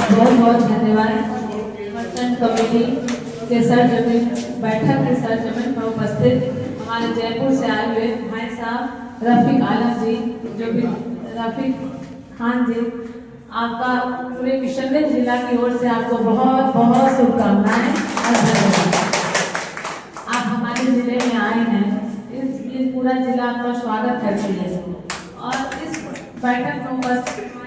बहुत बहुत धन्यवाद मर्चेंट कमेटी के सरजमीन बैठक के सरजमीन में उपस्थित हमारे जयपुर से आए हुए भाई साहब रफीक आलम जी, जो भी रफीक खान जी, आपका पूरे किशनगंज जिला की ओर से आपको बहुत बहुत शुभकामनाएं और धन्यवाद। आप हमारे जिले में आए हैं, ये पूरा जिला आपका स्वागत करती है और इस बैठक में उपस्थित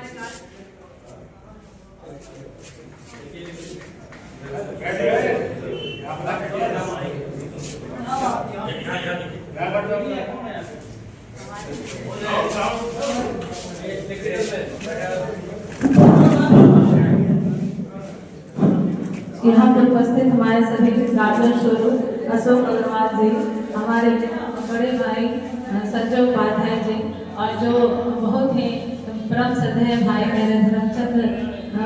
यहाँ पर उपस्थित हमारे सभी गार्जियन स्वरूप अशोक अग्रवाल जी, हमारे बड़े भाई संजय उपाध्याय जी, और जो बहुत ही परम श्रद्धेय भाई मेरे धर्मचंद्र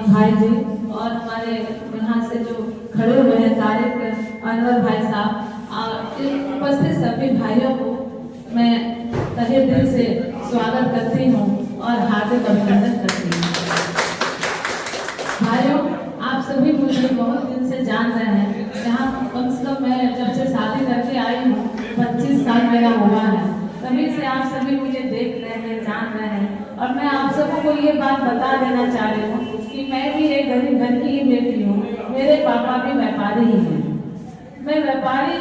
भाई जी, और हमारे यहाँ से जो खड़े हुए हैं तारिक अनवर भाई साहब, उपस्थित सभी भाइयों को मैं तहे दिल से स्वागत करती हूँ और हार्दिक अभिनंदन करती हूँ। भाइयों, आप सभी मुझे बहुत दिन से जान रहे हैं। यहाँ कम से कम मैं जब से शादी करके आई हूँ 25 साल मेरा हुआ है, तभी से आप सभी मुझे देख रहे हैं, जान रहे हैं। और मैं आप सबको ये बात बता देना चाह रही हूँ कि मैं भी एक गरीब घर की ही बेटी हूँ। मेरे पापा भी व्यापारी ही हैं। मैं व्यापारी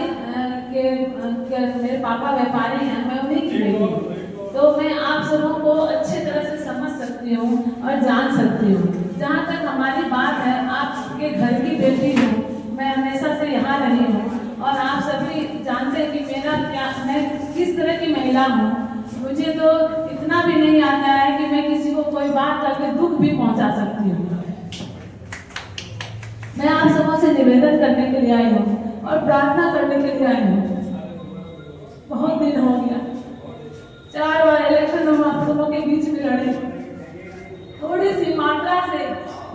मेरे पापा व्यापारी हैं, मैं उन्हीं की बेटी हूँ। तो मैं आप सबों को अच्छे तरह से समझ सकती हूँ और जान सकती हूँ। जहाँ तक हमारी बात है, आपके घर की बेटी हूँ, मैं हमेशा से यहाँ रही हूँ और आप सभी जानते हैं कि मैं किस तरह की महिला हूँ। मुझे तो इतना भी नहीं आता है कि मैं किसी को कोई बात करके दुख भी पहुँचा सकती हूँ। मैं आप सबों से निवेदन करने के लिए आई हूँ और प्रार्थना करने के लिए आई हूँ। बहुत दिन हो गया, 4 बार इलेक्शन हम आप दोनों के बीच में लड़े, थोड़ी सी मात्रा से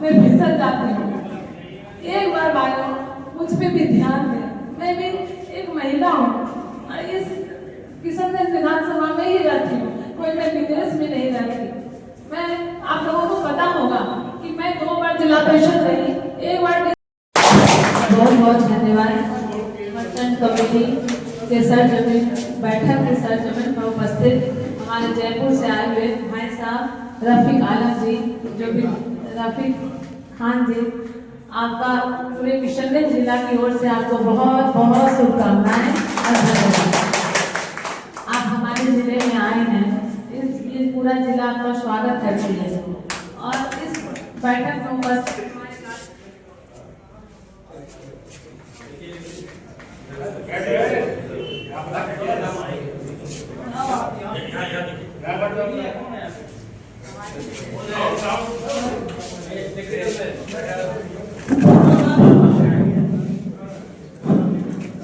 मैं फिसल जाती हूँ। एक बार भाइयों मुझ पे भी ध्यान दें। मैं भी एक महिला हूँ और इस किशनगंज विधानसभा में ही रहती हूँ, कोई मैं विदेश में नहीं रहती। मैं आप लोगों को पता होगा कि मैं 2 बार जिला परिषद रही, 1 बार। बहुत बहुत धन्यवाद मर्चेंट कमेटी के सरजमीन बैठक के सरजमीन में उपस्थित हमारे जयपुर से आए हुए भाई साहब रफीक आलम जी, जो भी रफीक खान जी, आपका पूरे किशनगंज जिला की ओर से आपको बहुत बहुत शुभकामनाएं और धन्यवाद। आप हमारे जिले में आए हैं, ये पूरा जिला आपका स्वागत करती है और इस बैठक में उपस्थित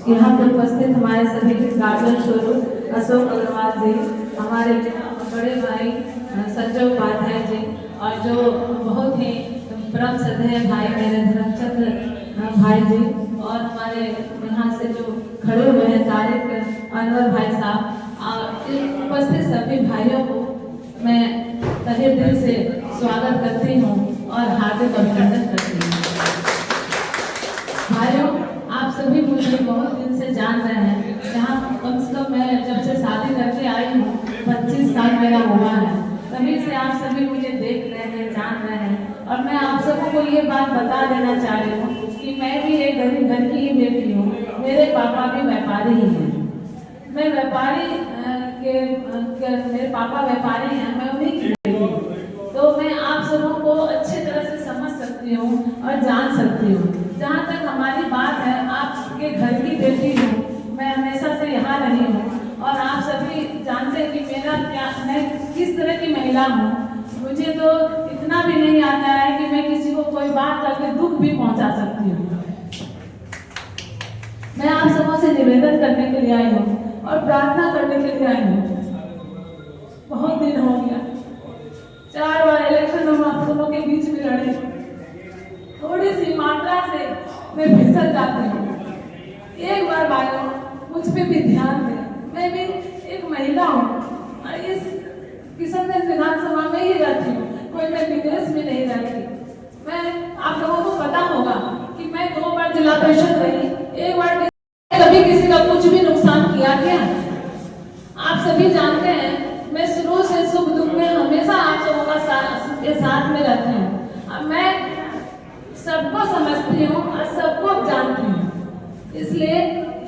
यहाँ पर उपस्थित हमारे सभी गार्जियन स्वरूप अशोक अग्रवाल जी, हमारे बड़े भाई संजय उपाध्याय जी, और जो बहुत ही परम श्रद्धेय भाई मेरे धर्मचंद्र भाई जी, और हमारे यहाँ से जो खड़े हुए हैं तारिक अनवर भाई साहब, उपस्थित सभी भाइयों को मैं तहे दिल से स्वागत करती हूँ और हार्दिक अभिनंदन करती हूँ। भाइयों, आप सभी मुझे बहुत दिन से जान रहे हैं। यहाँ कम से कम मैं जब से शादी करके आई हूँ 25 साल मेरा हुआ है, तभी से आप सभी मुझे देख रहे हैं, जान रहे हैं। और मैं आप सबको को ये बात बता देना चाह रही हूँ कि मैं भी एक गरीब घर की ही बेटी हूँ। मेरे पापा भी व्यापारी ही हैं। मैं व्यापारी मेरे पापा व्यापारी हैं, मैं उन्हीं की बेटी हूँ। तो मैं आप सबों को अच्छे तरह से समझ सकती हूँ और जान सकती हूँ। जहाँ तक हमारी बात है, आपके घर की बेटी हूँ, मैं हमेशा से यहाँ रही हूँ और आप सभी जानते हैं कि मैं किस तरह की महिला हूँ। मुझे तो इतना भी नहीं आता है कि मैं किसी को कोई बात करके दुख भी पहुँचा सकती हूँ। मैं आप सबों से निवेदन करने के लिए आई हूँ और प्रार्थना करने के लिए आई हूँ। बहुत दिन हो गया, 4 बार इलेक्शन हम आप दोनों के बीच में लड़े, थोड़ी सी मात्रा से मैं फिसल जाती हूँ। एक बार भाइयों मुझ पे भी ध्यान दें। मैं भी एक महिला हूँ और इस किशनगंज विधानसभा में ही रहती हूँ, कोई मैं विदेश में नहीं रहती। मैं आप जिला परिषद रही, एक बार कभी किसी का कुछ भी नुकसान किया क्या? आप सभी जानते हैं मैं शुरू से सुख दुख में हमेशा आप लोगों के साथ में रहती हूँ। अब मैं सबको समझती हूँ और सबको जानती हूँ, इसलिए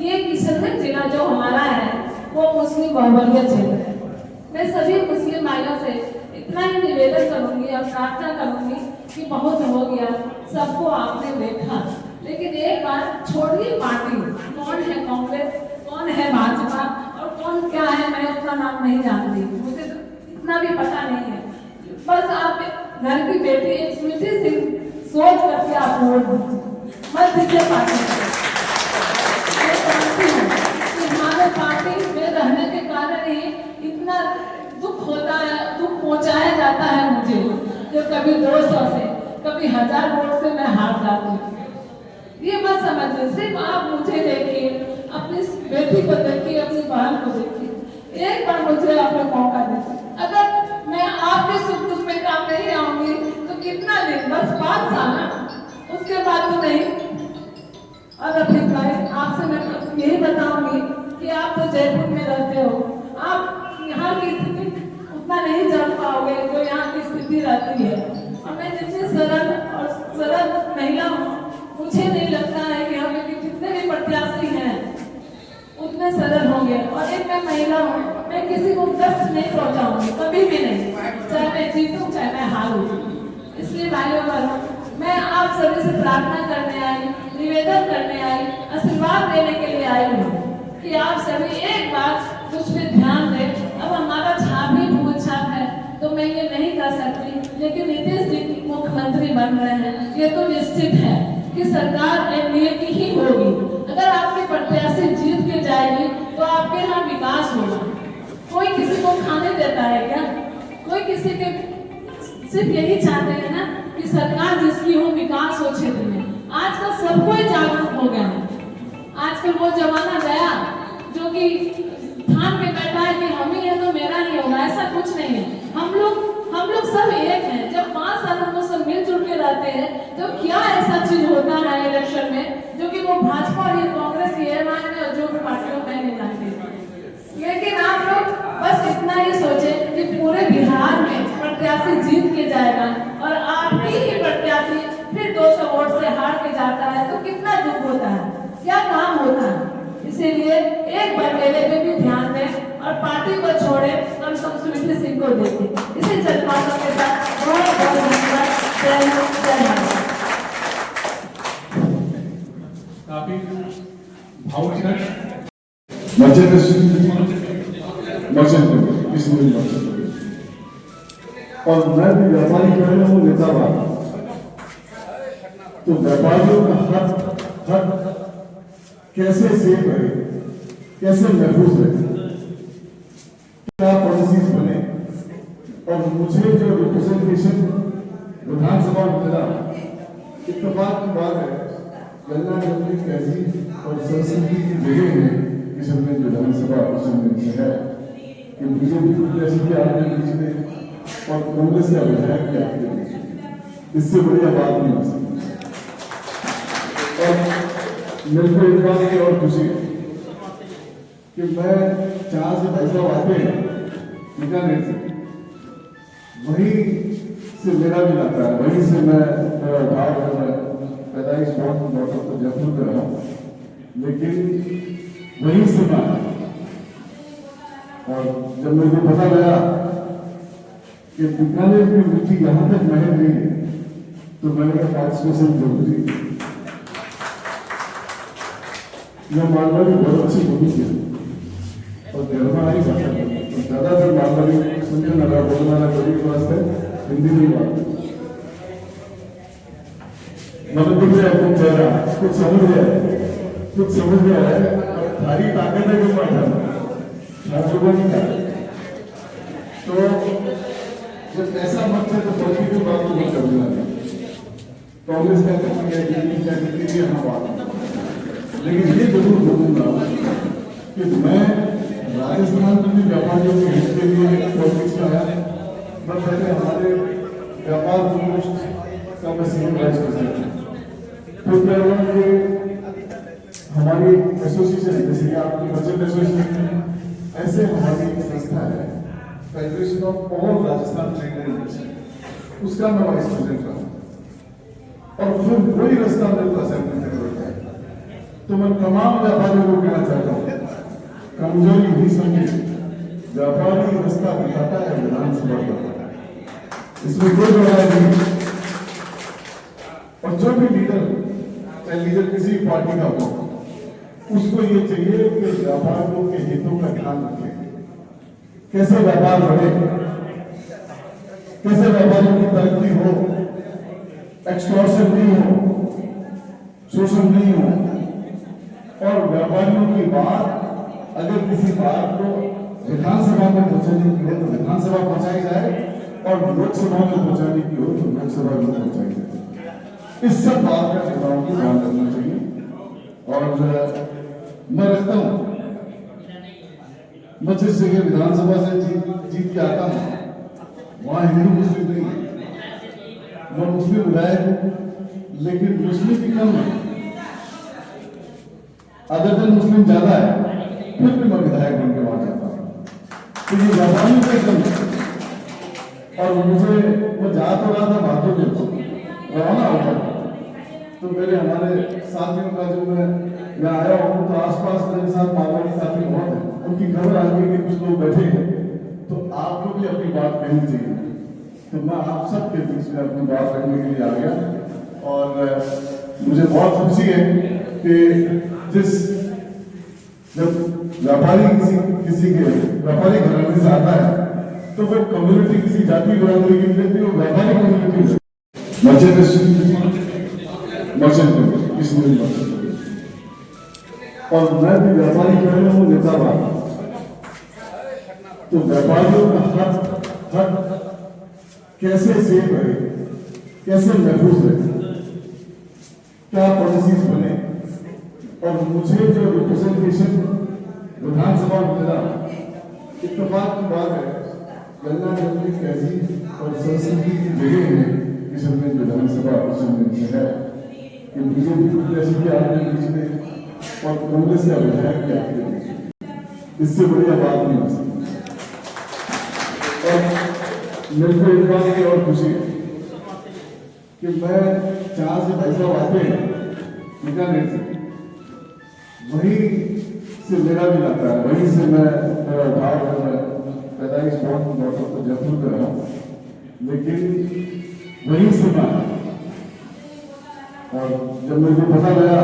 ये किशनगंज जिला जो हमारा है वो मुस्लिम बहुबर्गीय क्षेत्र है। मैं सभी मुस्लिम भाइयों से इतना ही निवेदन करूंगी और प्रार्थना करूंगी कि बहुत हो गया, सबको आपने देखा, लेकिन एक बार छोड़िए पार्टी, कौन है कांग्रेस, कौन है भाजपा और कौन क्या है, मैं उतना नाम नहीं जानती, मुझे तो इतना भी पता नहीं है। बस आप घर की बेटी स्मृति सिंह सोच करके आप वोट दीजिए, मत दीजिए पार्टी को। मैं जानती हूँ कि हमारे पार्टी में रहने के कारण ही इतना दुख होता है, दुख पहुंचाया जाता है मुझे, जो कभी 200 से कभी 1000 वोट से मैं हार जाती हूँ। ये मत समझिए, सिर्फ आप मुझे देखिए, अपनी बेटी को देखिए, अपनी बहन को देखिए, एक बार मुझे आपको मौका दीजिए। अगर मैं आपके सुख दुख में काम नहीं आऊंगी तो कितना दिन, बस 5 साल ना, उसके बाद तो नहीं। और अपनी भाई आपसे मैं यही बताऊंगी कि आप तो जयपुर में रहते हो, आप यहाँ की स्थिति उतना नहीं जान पाओगे जो यहाँ की स्थिति रहती है। और मैं जितनी सरल महिला हूँ, मुझे नहीं लगता है कि हमें भी जितने भी प्रत्याशी हैं उतने सरल होंगे। और एक मैं महिला हूँ, मैं किसी को कष्ट नहीं पहुँचाऊंगी, कभी भी नहीं, चाहे मैं जीतूं चाहे मैं हारूं। इसलिए भाइयों बहनों, मैं आप सभी से प्रार्थना करने आई, निवेदन करने आई, आशीर्वाद देने के लिए आई हूँ कि आप सभी एक बार कुछ पे ध्यान दें। अब हमारा छाप ही भूत छाप है तो मैं ये नहीं कर सकती, लेकिन नीतीश जी मुख्यमंत्री बन रहे हैं, ये तो निश्चित है कि सरकार एनडीए की ही होगी। अगर आपकी प्रत्याशी जीत के जाएगी तो आपके यहाँ विकास होगा। कोई किसी को खाने देता है क्या? कोई किसी के सिर्फ यही चाहते हैं ना कि सरकार जिसकी हो विकास हो क्षेत्र में। आजकल सब कोई जागरूक हो गया है। आजकल वो जमाना गया जो कि थान पे बैठा है कि हम ही है तो मेरा ही होगा, ऐसा कुछ नहीं है। हम लोग सब एक हैं। जब 5 साल हम लोग सब मिलजुल के रहते हैं तो क्या ऐसा चीज होता है इलेक्शन में जो कि वो भाजपा और ये कांग्रेस की है और जो पार्टियों में नहीं जानती। लेकिन आप लोग बस इतना ही सोचे कि पूरे बिहार में प्रत्याशी जीत के जाएगा और आपकी ही प्रत्याशी फिर 200 वोट से हार के जाता है तो कितना दुख होता है, क्या काम होता है। इसीलिए एक बार मेरे पे भी ध्यान दें और पार्टी को छोड़े और स्मृति सिंह को देखें। इसी जज्बातों के साथ बहुत बहुत धन्यवाद। जय हिंद, जय भारत। काफी भावुक और मैं भी व्यापारी कर हूँ, नेता बात तो व्यापारियों का हक कैसे सेव करे, कैसे महफूज रहे, क्या पॉलिसीज बने। और मुझे जो रिप्रेजेंटेशन विधानसभा में मिला, इत्तेफाक की बात है, गंगा जमुनी तहजीब और संस्कृति की जगह है किशनगंज विधानसभा किशनगंज से है कि बीजेपी प्रत्याशी भी आपके बीच में और कांग्रेस का विधायक भी आपके बीच में, इससे बढ़िया बात नहीं हो सकती। और मेरे को एक बात की और खुशी कि मैं 4 से पैसा आते हैं बीकानेर से, वहीं से मेरा भी लगता है, वहीं से मेरा उठाव है, मैं पैदाइश बहुत तो जयपुर में रहा हूँ, लेकिन वहीं से मैं, और जब मेरे को पता लगा कि बीकानेर की मिट्टी यहाँ तक महल रही है तो मैंने कहा पार्टिसिपेशन जरूरी। यह मालवाड़ी बहुत अच्छी बोली थी और गरमाई भाषा तो ज्यादातर मालवाड़ी सुनने लगा, बोलने वाला कभी वास्ते हिंदी में बात मतलब दिख रहा है, कुछ जरा कुछ समझ रहा है और थारी ताकत है, कुछ बात है तो जब ऐसा मत है तो पॉलिटिक्स की बात नहीं करना है। कांग्रेस क्या करती है, बीजेपी क्या करती है, हम बात, लेकिन ये जरूर बोलूंगा कि मैं राजस्थान में भी व्यापारियों के हित के लिए पॉलिटिक्स में आया। मैं पहले हमारे व्यापार प्रकोष्ठ का मैं सीनियर वाइस प्रेसिडेंट, तो क्या हुआ कि हमारी एसोसिएशन है, जैसे कि आपकी बचत एसोसिएशन, ऐसे हमारी एक संस्था है federation of all Rajasthan trade union, उसका मैं वाइस प्रेसिडेंट रहा। और फिर वही रास्ता मेरे को असेंबली में होता है। तो मैं तमाम व्यापारियों को कहना चाहता हूँ, कमजोरी भी समझे, व्यापारी रास्ता दिखाता है विधानसभा का, इसमें कोई बड़ा नहीं। और जो भी लीडर, चाहे लीडर किसी पार्टी का हो, उसको ये चाहिए कि व्यापारियों के हितों का ध्यान रखें, कैसे व्यापार बढ़े, कैसे व्यापारियों की तरक्की हो, एक्सटॉर्शन नहीं हो, शोषण नहीं हो। और व्यापारियों की बात अगर किसी बात को विधानसभा में पहुंचाने की हो तो विधानसभा पहुंचाई जाए, और लोकसभा में पहुंचाने की हो तो लोकसभा में पहुंचाई जाए। इस सब बात का नेताओं को ध्यान रखना चाहिए। और मैं रखता हूं, मैं जिस जगह विधानसभा से जीत के आता हूं वहां हिंदू मुस्लिम नहीं है, मैं मुस्लिम विधायक हूं, लेकिन मुस्लिम की कम है, अदर देन मुस्लिम ज्यादा है, फिर भी मैं विधायक बन के वहां जाता हूं। तो ये व्यापारियों का कम है। और मैं जा तो रहा था बातों में रवाना होता, तो मेरे हमारे साथियों का जो मैं यहाँ आया हूँ, तो आसपास मेरे साथ मारवाड़ी साथी बहुत है, उनकी खबर आ गई कि कुछ लोग बैठे हैं, तो आपको भी अपनी बात कहनी चाहिए। तो मैं आप सबके बीच में अपनी बात रखने के लिए आ गया। और मुझे बहुत खुशी है कि जब व्यापारी किसी के व्यापारी घराने से आता है, तो वो कम्युनिटी किसी जाति बिरादरी की नहीं, वो व्यापारी कम्युनिटी और मैं भी व्यापारी पहले हूँ, नेता बात। तो व्यापारियों का हक कैसे सेव करे, कैसे महफूज रहे, क्या पॉलिसीज बने। और मुझे जो रिप्रेजेंटेशन विधानसभा में मिला, इत्तेफाक की बात है, गंगा जमुनी तहजीब और संस्कृति की जगह है किशनगंज विधानसभा किशनगंज है कि बीजेपी प्रत्याशी के आपके बीच में और कांग्रेस का विधायक के आपके बीच में, इससे बढ़िया बात नहीं हो सकती। और मेरे को एक बात की और खुशी है कि मैं जहां से भाई साहब आते हैं बीकानेर से, वहीं से मेरा भी लगता है, वहीं से मेरा भाव है, पैदाइश बहुत तो जयपुर का रहा, लेकिन वहीं से मैं, और जब मेरे को पता लगा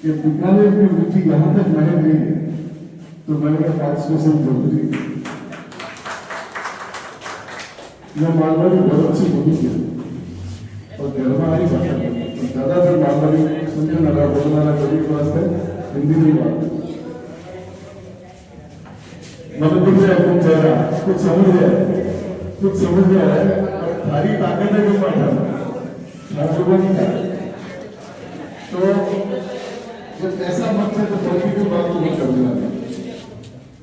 कि बीकानेर की मिट्टी यहाँ तक महक गई है, तो मैंने कहा पार्टिसिपेशन जरूरी। मैं मालवाड़ी बहुत अच्छी बोली थी और गहरमाई भाषा तो ज्यादातर मालवाड़ी सुनने वाला बोलने वाला गरीब वास्ते हिंदी में बात, मतलब दिख रहा है कुछ चेहरा, कुछ समझ रहा है, सारी ताकत है जो बैठा नहीं था। तो जब ऐसा मत है तो पॉलिटिकल बात को मत कर देना,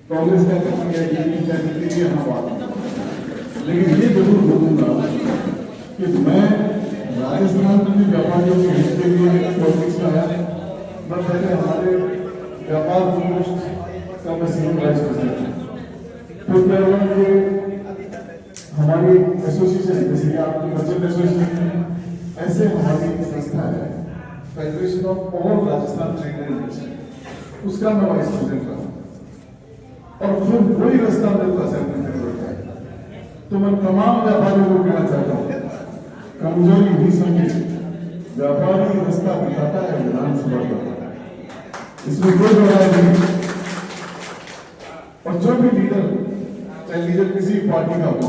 कांग्रेस का कितनी है, बीजेपी का कितनी है, हम बात। लेकिन ये जरूर बोलूंगा कि मैं राजस्थान में भी व्यापारियों के हित के लिए पॉलिटिक्स में आया। मैं पहले हमारे व्यापार प्रकोष्ठ का मैं सीनियर वाइस प्रेसिडेंट हूँ। तो क्या हुआ कि हमारी एसोसिएशन है, जैसे कि आपकी बचत एसोसिएशन, ऐसे हमारी एक संस्था है federation of all Rajasthan trade union, उसका मैं वाइस प्रेसिडेंट रहा। और फिर वही रास्ता मेरे को असेंबली में होता है। तो मैं तमाम व्यापारियों को कहना चाहता हूँ, कमजोरी भी समझे, व्यापारी रास्ता दिखाता है विधानसभा का, इसमें कोई बड़ा नहीं। और जो भी लीडर, चाहे लीडर किसी पार्टी का हो,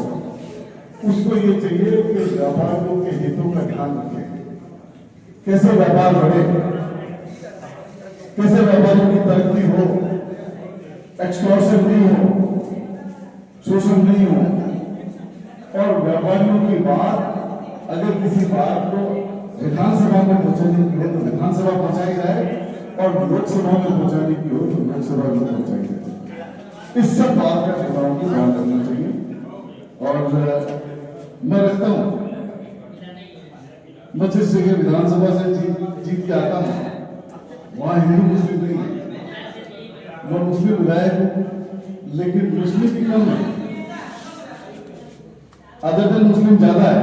उसको ये चाहिए कि व्यापारियों के हितों का ध्यान रखें, कैसे व्यापार बढ़े, कैसे व्यापारियों की तरक्की हो, एक्सटॉर्शन नहीं हो, शोषण नहीं हो। और व्यापारियों की बात अगर किसी बात को विधानसभा में पहुंचाने की हो तो विधानसभा पहुंचाई जाए, और लोकसभा में पहुंचाने की हो तो लोकसभा में पहुंचाई जाए। इस सब बात का नेताओं को ध्यान रखना चाहिए। और मैं रखता हूं, मैं जिस जगह विधानसभा से जीत के आता हूँ वहाँ हिंदू मुस्लिम नहीं है। मैं मुस्लिम विधायक हूँ लेकिन मुस्लिम की कम है, अदर देन मुस्लिम ज्यादा है,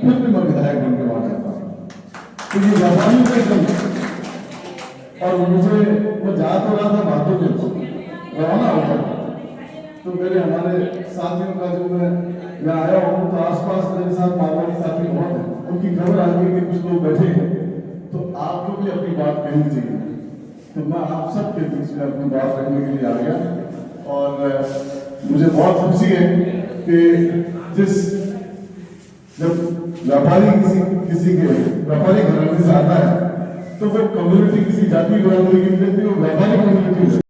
फिर भी मैं विधायक बन के वहां जाता हूँ। तो ये व्यापारी का कम है। और मुझे मैं जा तो रहा था बातों के रवाना होता तो मेरे हमारे साथियों का जो मैं आया हूँ तो आसपास मेरे साथ मारवाड़ी साथी बहुत है, उनकी खबर आ गई कि कुछ लोग बैठे हैं तो आपको भी अपनी बात कहनी चाहिए। तो मैं आप सबके बीच में अपनी बात रखने के लिए आ गया और मुझे बहुत खुशी है कि जब व्यापारी किसी के व्यापारी घराने से आता है तो वो कम्युनिटी किसी जाति बिरादरी की नहीं, वो व्यापारी कम्युनिटी